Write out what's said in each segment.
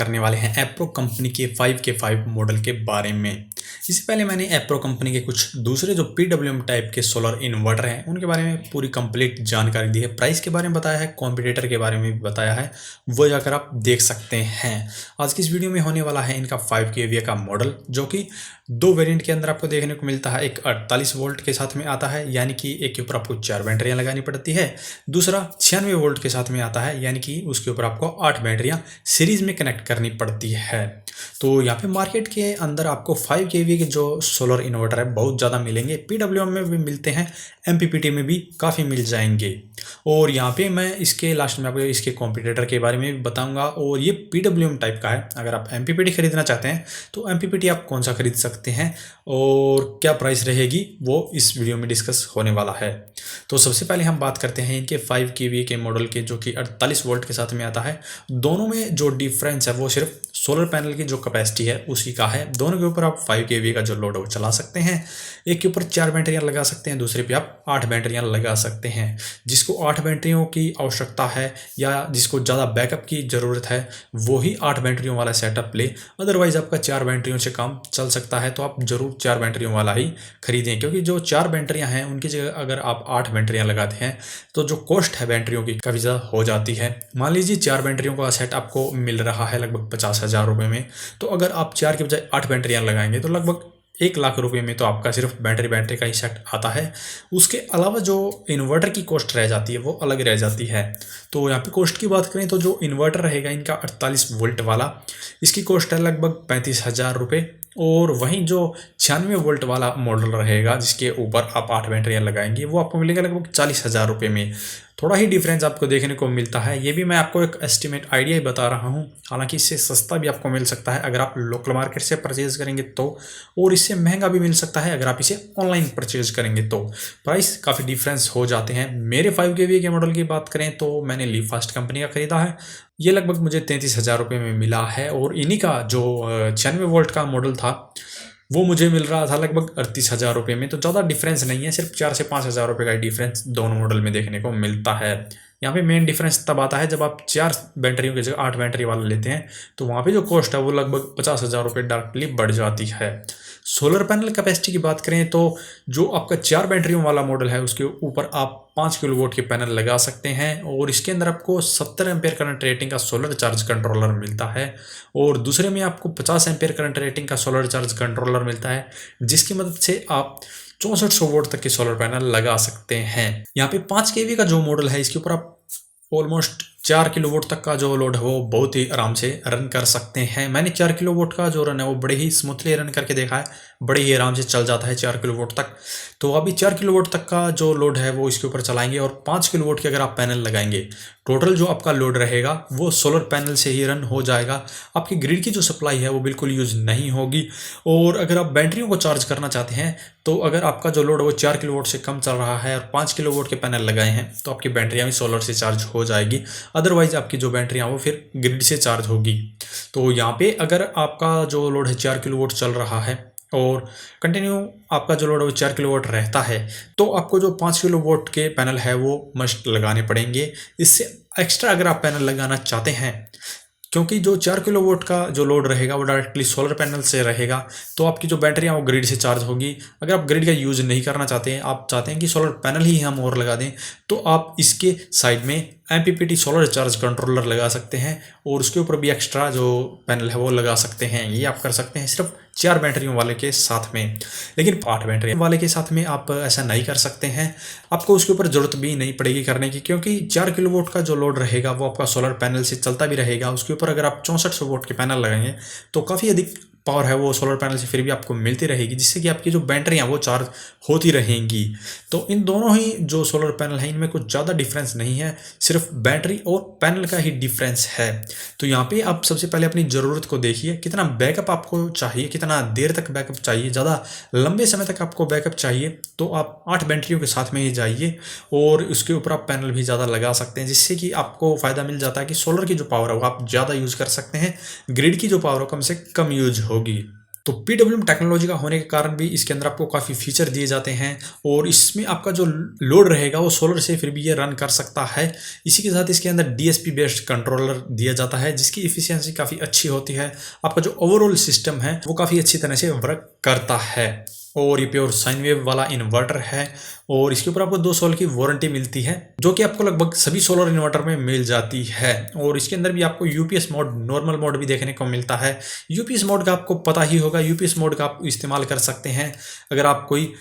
करने वाले हैं एप्रो कंपनी के 5 मॉडल के बारे में। इससे पहले मैंने एप्रो कंपनी के कुछ दूसरे जो पीडब्ल्यूएम टाइप के सोलर इन्वर्टर हैं उनके बारे में पूरी कंप्लीट जानकारी दी है, प्राइस के बारे में बताया है, कॉम्पिटिटर के बारे में भी बताया है, वो जाकर आप देख सकते हैं। आज की इस वीडियो में होने वाला है इनका 5 केवीए का मॉडल, जो कि दो वेरिएंट के अंदर आपको देखने को मिलता है। एक 48 वोल्ट के साथ में आता है, यानी कि एक के ऊपर आपको 4 बैटरियां लगानी पड़ती है। दूसरा 96 वोल्ट के साथ में आता है, यानी कि उसके ऊपर आपको 8 बैटरियां सीरीज में कनेक्ट करनी पड़ती है। तो यहाँ पे मार्केट के अंदर आपको 5 केवीए के जो सोलर इन्वर्टर है बहुत ज़्यादा मिलेंगे, पीडब्ल्यूएम में भी मिलते हैं, एमपीपीटी में भी काफ़ी मिल जाएंगे। और यहाँ पे मैं इसके लास्ट में आपको इसके कॉम्पिटिटर के बारे में भी बताऊंगा। और ये पीडब्ल्यूएम टाइप का है। अगर आप एमपीपीटी खरीदना चाहते हैं तो एमपीपीटी आप कौन सा खरीद सकते हैं और क्या प्राइस रहेगी, वो इस वीडियो में डिस्कस होने वाला है। तो सबसे पहले हम बात करते हैं इनके 5 केवीए के मॉडल के, जो कि 48 वोल्ट के साथ में आता है। दोनों में जो डिफरेंस है वो सिर्फ सोलर पैनल की जो कैपेसिटी है उसी का है। दोनों के ऊपर आप 5 केवीए का जो लोड है वो चला सकते हैं। एक के ऊपर 4 बैटरियां लगा सकते हैं, दूसरे पे आप 8 बैटरियां लगा सकते हैं। जिसको 8 बैटरियों की आवश्यकता है या जिसको ज़्यादा बैकअप की ज़रूरत है वो ही 8 बैटरियों वाला सेटअप ले। अदरवाइज आपका 4 बैटरियों से काम चल सकता है, तो आप ज़रूर 4 बैटरियों वाला ही खरीदें, क्योंकि जो 4 बैटरियां हैं उनकी जगह अगर आप 8 बैटरियां लगाते हैं तो जो कॉस्ट है बैटरियों की काफ़ी ज़्यादा हो जाती है। मान लीजिए 4 बैटरियों का सेट आपको मिल रहा है लगभग 50,000 रुपये में, तो अगर आप 4 के बजाय 8 बैटरियां लगाएंगे तो लगभग 1 लाख रुपये में तो आपका सिर्फ बैटरी का ही सेट आता है। उसके अलावा जो इन्वर्टर की कॉस्ट रह जाती है वो अलग रह जाती है। तो यहाँ पे कॉस्ट की बात करें तो जो इन्वर्टर रहेगा इनका 48 वोल्ट वाला, इसकी कॉस्ट है लगभग 35,000 रुपये। और वहीं जो 96 वोल्ट वाला मॉडल रहेगा जिसके ऊपर आप 8 बैटरियां लगाएंगे वो आपको मिलेगा लगभग 40,000 रुपये में। थोड़ा ही डिफरेंस आपको देखने को मिलता है। ये भी मैं आपको एक एस्टिमेट आइडिया ही बता रहा हूँ, हालांकि इससे सस्ता भी आपको मिल सकता है अगर आप लोकल मार्केट से परचेज करेंगे तो, और इससे महंगा भी मिल सकता है अगर आप इसे ऑनलाइन परचेज करेंगे तो। प्राइस काफ़ी डिफरेंस हो जाते हैं। मेरे 5 केवीए के मॉडल की बात करें तो मैंने लीफास्ट कंपनी का खरीदा है। ये लगभग मुझे 33,000 रुपये में मिला है। और इन्हीं का जो 96 वोल्ट का मॉडल था वो मुझे मिल रहा था लगभग 38,000 रुपये में। तो ज़्यादा डिफरेंस नहीं है, सिर्फ 4 से 5,000 रुपये का डिफरेंस दोनों मॉडल में देखने को मिलता है। यहाँ पे मेन डिफरेंस तब आता है जब आप 4 बैटरियों की जगह 8 बैटरी वाला लेते हैं, तो वहाँ पे जो कॉस्ट है वो लगभग 50,000 रुपये डायरेक्टली बढ़ जाती है। सोलर पैनल कैपेसिटी की बात करें तो जो आपका 4 बैटरियों वाला मॉडल है उसके ऊपर आप 5 किलोवाट के पैनल लगा सकते हैं, और इसके अंदर आपको 70 एम्पेयर करंट रेटिंग का सोलर चार्ज कंट्रोलर मिलता है। और दूसरे में आपको 50 एम्पेयर करंट रेटिंग का सोलर चार्ज कंट्रोलर मिलता है, जिसकी मदद से आप 6400 वोल्ट तक के सोलर पैनल लगा सकते हैं। यहाँ पे 5 केवी का जो मॉडल है इसके ऊपर आप ऑलमोस्ट 4 किलोवाट तक का जो लोड है वो बहुत ही आराम से रन कर सकते हैं। मैंने 4 किलोवाट का जो रन है वो बड़े ही स्मूथली रन करके देखा है, बड़े ही आराम से चल जाता है 4 किलोवाट तक। तो अभी 4 किलोवाट तक का जो लोड है वो इसके ऊपर चलाएंगे, और 5 किलोवाट के अगर आप पैनल लगाएंगे टोटल जो आपका लोड रहेगा वो सोलर पैनल से ही रन हो जाएगा। आपकी ग्रिड की जो सप्लाई है वो बिल्कुल यूज नहीं होगी। और अगर आप बैटरियों को चार्ज करना चाहते हैं तो अगर आपका जो लोड है वो 4 किलोवाट से कम चल रहा है और 5 किलोवाट के पैनल लगाए हैं तो आपकी बैटरियाँ भी सोलर से चार्ज हो जाएगी। अदरवाइज आपकी जो बैटरियाँ वो फिर ग्रिड से चार्ज होगी। तो यहाँ पे अगर आपका जो लोड है 4 किलोवाट चल रहा है और कंटिन्यू आपका जो लोड है वो 4 किलोवाट रहता है, तो आपको जो 5 किलोवाट के पैनल है वो मस्ट लगाने पड़ेंगे। इससे एक्स्ट्रा अगर आप पैनल लगाना चाहते हैं, क्योंकि जो 4 किलोवाट का जो लोड रहेगा वो डायरेक्टली सोलर पैनल से रहेगा, तो आपकी जो बैटरियाँ वो ग्रिड से चार्ज होगी। अगर आप ग्रिड का यूज़ नहीं करना चाहते हैं, आप चाहते हैं कि सोलर पैनल ही हम और लगा दें, तो आप इसके साइड में एमपीपीटी सोलर चार्ज कंट्रोलर लगा सकते हैं और उसके ऊपर भी एक्स्ट्रा जो पैनल है वो लगा सकते हैं। ये आप कर सकते हैं सिर्फ 4 बैटरियों वाले के साथ में। लेकिन 8 बैटरी वाले के साथ में आप ऐसा नहीं कर सकते हैं, आपको उसके ऊपर ज़रूरत भी नहीं पड़ेगी करने की, क्योंकि 4 किलोवाट का जो लोड रहेगा वो आपका सोलर पैनल से चलता भी रहेगा। उसके ऊपर अगर आप 6400 वोल्ट के पैनल लगाएंगे तो काफ़ी अधिक पावर है वो सोलर पैनल से फिर भी आपको मिलती रहेगी, जिससे कि आपकी जो बैटरियाँ वो चार्ज होती रहेंगी। तो इन दोनों ही जो सोलर पैनल हैं इनमें कुछ ज़्यादा डिफरेंस नहीं है, सिर्फ बैटरी और पैनल का ही डिफरेंस है। तो यहाँ पे आप सबसे पहले अपनी ज़रूरत को देखिए, कितना बैकअप आपको चाहिए, कितना देर तक बैकअप चाहिए। ज़्यादा लंबे समय तक आपको बैकअप चाहिए तो आप 8 बैटरियों के साथ में ही जाइए, और उसके ऊपर आप पैनल भी ज़्यादा लगा सकते हैं, जिससे कि आपको फ़ायदा मिल जाता है कि सोलर की जो पावर है वो आप ज़्यादा यूज़ कर सकते हैं, ग्रिड की जो पावर है कम से कम यूज होगी। तो PWM टेक्नोलॉजी का होने के कारण भी इसके अंदर आपको काफ़ी फीचर दिए जाते हैं और इसमें आपका जो लोड रहेगा वो सोलर से फिर भी ये रन कर सकता है। इसी के साथ इसके अंदर DSP बेस्ड कंट्रोलर दिया जाता है जिसकी इफिशियंसी काफ़ी अच्छी होती है। आपका जो ओवरऑल सिस्टम है वो काफ़ी अच्छी तरह से वर्क करता है और ये प्योर साइन वेव वाला इन्वर्टर है और इसके ऊपर आपको 2 साल की वारंटी मिलती है जो कि आपको लगभग सभी सोलर इन्वर्टर में मिल जाती है। और इसके अंदर भी आपको यूपीएस मोड, नॉर्मल मोड भी देखने को मिलता है। यूपीएस मोड का आपको पता ही होगा, यूपीएस मोड का आप इस्तेमाल कर सकते हैं अगर आप कोई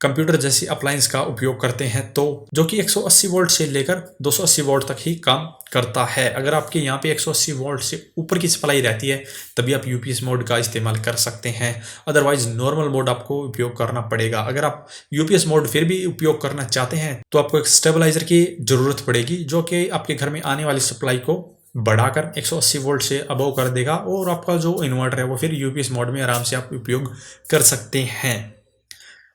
कंप्यूटर जैसी अप्लायंस का उपयोग करते हैं तो, जो कि 180 वोल्ट से लेकर 280 वोल्ट तक ही काम करता है। अगर आपके यहाँ पे 180 वोल्ट से ऊपर की सप्लाई रहती है तभी आप यूपीएस मोड का इस्तेमाल कर सकते हैं, अदरवाइज नॉर्मल मोड आपको उपयोग करना पड़ेगा। अगर आप यूपीएस मोड फिर भी उपयोग करना चाहते हैं तो आपको एक स्टेबलाइजर की जरूरत पड़ेगी जो कि आपके घर में आने वाली सप्लाई को बढ़ाकर 180 वोल्ट से अबव कर देगा और आपका जो इन्वर्टर है वो फिर यूपीएस मोड में आराम से आप उपयोग कर सकते हैं।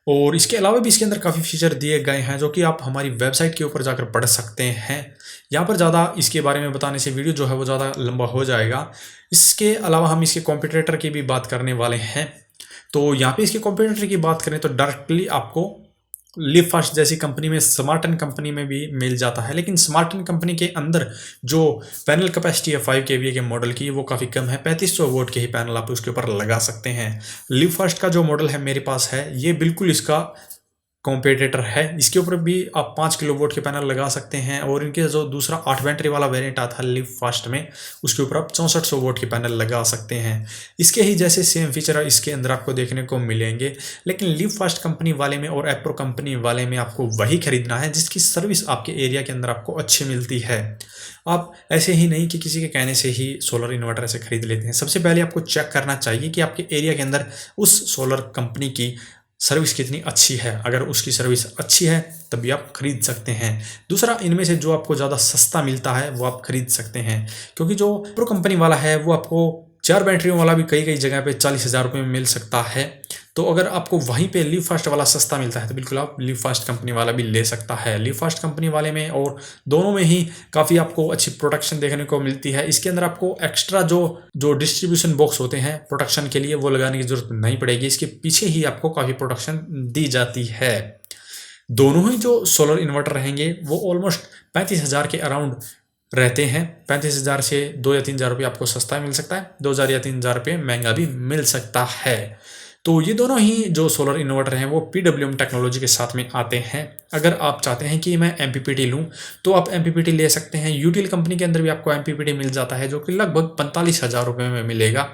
और इसके अलावा भी इसके अंदर काफ़ी फीचर दिए गए हैं जो कि आप हमारी वेबसाइट के ऊपर जाकर पढ़ सकते हैं। यहाँ पर ज़्यादा इसके बारे में बताने से वीडियो जो है वो ज़्यादा लंबा हो जाएगा। इसके अलावा हम इसके कॉम्पिटिटर की भी बात करने वाले हैं। तो यहाँ पे इसके कॉम्पिटिटर की बात करें तो डायरेक्टली आपको लिवफास्ट जैसी कंपनी में, स्मार्टन कंपनी में भी मिल जाता है, लेकिन स्मार्टन कंपनी के अंदर जो पैनल कैपेसिटी है 5 kVA के मॉडल की वो काफ़ी कम है। 3500 वोट के ही पैनल आप उसके ऊपर लगा सकते हैं। लिवफास्ट का जो मॉडल है मेरे पास है ये बिल्कुल इसका कॉम्पिटिटर है। इसके ऊपर भी आप 5 किलोवाट के पैनल लगा सकते हैं और इनके जो दूसरा 8 बैटरी वाला वेरिएंट आता है लिवफास्ट में उसके ऊपर आप 6400 वोट के पैनल लगा सकते हैं। इसके ही जैसे सेम फीचर इसके अंदर आपको देखने को मिलेंगे, लेकिन लिवफास्ट कंपनी वाले में और एप्रो कंपनी वाले में आपको वही खरीदना है जिसकी सर्विस आपके एरिया के अंदर आपको अच्छी मिलती है। आप ऐसे ही नहीं कि किसी के कहने से ही सोलर इन्वर्टर ऐसे खरीद लेते हैं। सबसे पहले आपको चेक करना चाहिए कि आपके एरिया के अंदर उस सोलर कंपनी की सर्विस कितनी अच्छी है। अगर उसकी सर्विस अच्छी है तभी आप खरीद सकते हैं। दूसरा, इनमें से जो आपको ज़्यादा सस्ता मिलता है वो आप खरीद सकते हैं, क्योंकि जो प्रो कंपनी वाला है वो आपको 4 बैटरियों वाला भी कई जगह पे 40,000 रुपये में मिल सकता है। तो अगर आपको वहीं पे लिवफास्ट वाला सस्ता मिलता है तो बिल्कुल आप लिवफास्ट कंपनी वाला भी ले सकता है। लिवफास्ट कंपनी वाले में और दोनों में ही काफ़ी आपको अच्छी प्रोटेक्शन देखने को मिलती है। इसके अंदर आपको एक्स्ट्रा जो डिस्ट्रीब्यूशन बॉक्स होते हैं प्रोटेक्शन के लिए वो लगाने की जरूरत नहीं पड़ेगी। इसके पीछे ही आपको काफ़ी प्रोटेक्शन दी जाती है। दोनों ही जो सोलर इन्वर्टर रहेंगे वो ऑलमोस्ट 35,000 के अराउंड रहते हैं। 35,000 से 2 या 3,000 रुपये आपको सस्ता मिल सकता है, 2,000 या 3,000 रुपये महंगा भी मिल सकता है। तो ये दोनों ही जो सोलर इन्वर्टर हैं वो PWM टेक्नोलॉजी के साथ में आते हैं। अगर आप चाहते हैं कि मैं MPPT लूँ तो आप MPPT ले सकते हैं। यूटिल कंपनी के अंदर भी आपको MPPT मिल जाता है जो कि लगभग 45,000 रुपये में मिलेगा।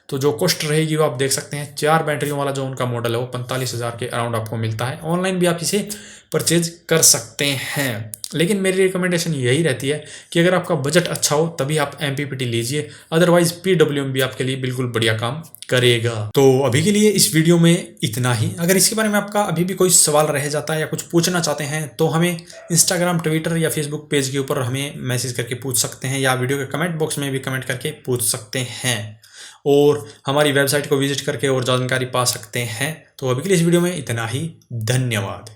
तो जो कॉस्ट रहेगी वो आप देख सकते हैं। 4 बैटरियों वाला जो उनका मॉडल है वो 45,000 के अराउंड आपको मिलता है। ऑनलाइन भी आप इसे परचेज कर सकते हैं, लेकिन मेरी रिकमेंडेशन यही रहती है कि अगर आपका बजट अच्छा हो तभी आप MPPT लीजिए, अदरवाइज PWM भी आपके लिए बिल्कुल बढ़िया काम करेगा। तो अभी के लिए इस वीडियो में इतना ही। अगर इसके बारे में आपका अभी भी कोई सवाल रह जाता है या कुछ पूछना चाहते हैं तो हमें इंस्टाग्राम, ट्विटर या फेसबुक पेज के ऊपर हमें मैसेज करके पूछ सकते हैं या वीडियो के कमेंट बॉक्स में भी कमेंट करके पूछ सकते हैं और हमारी वेबसाइट को विजिट करके और जानकारी पा सकते हैं। तो अभी के लिए इस वीडियो में इतना ही। धन्यवाद।